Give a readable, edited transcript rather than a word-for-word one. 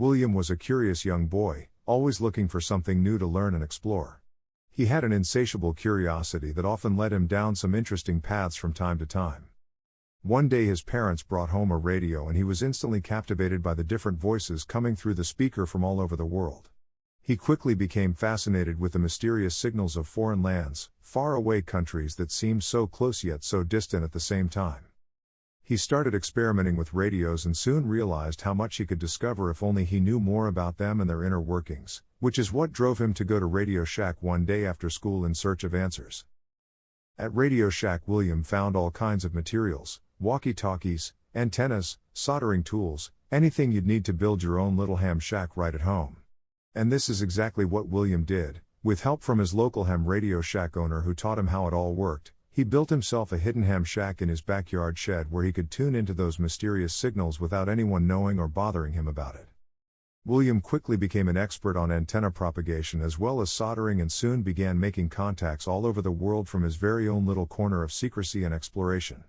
William was a curious young boy, always looking for something new to learn and explore. He had an insatiable curiosity that often led him down some interesting paths from time to time. One day his parents brought home a radio and he was instantly captivated by the different voices coming through the speaker from all over the world. He quickly became fascinated with the mysterious signals of foreign lands, faraway countries that seemed so close yet so distant at the same time. He started experimenting with radios and soon realized how much he could discover if only he knew more about them and their inner workings, which is what drove him to go to Radio Shack one day after school in search of answers. At Radio Shack, William found all kinds of materials: walkie-talkies, antennas, soldering tools, anything you'd need to build your own little ham shack right at home. And this is exactly what William did. With help from his local ham Radio Shack owner who taught him how it all worked, he built himself a hidden ham shack in his backyard shed where he could tune into those mysterious signals without anyone knowing or bothering him about it. William quickly became an expert on antenna propagation as well as soldering and soon began making contacts all over the world from his very own little corner of secrecy and exploration.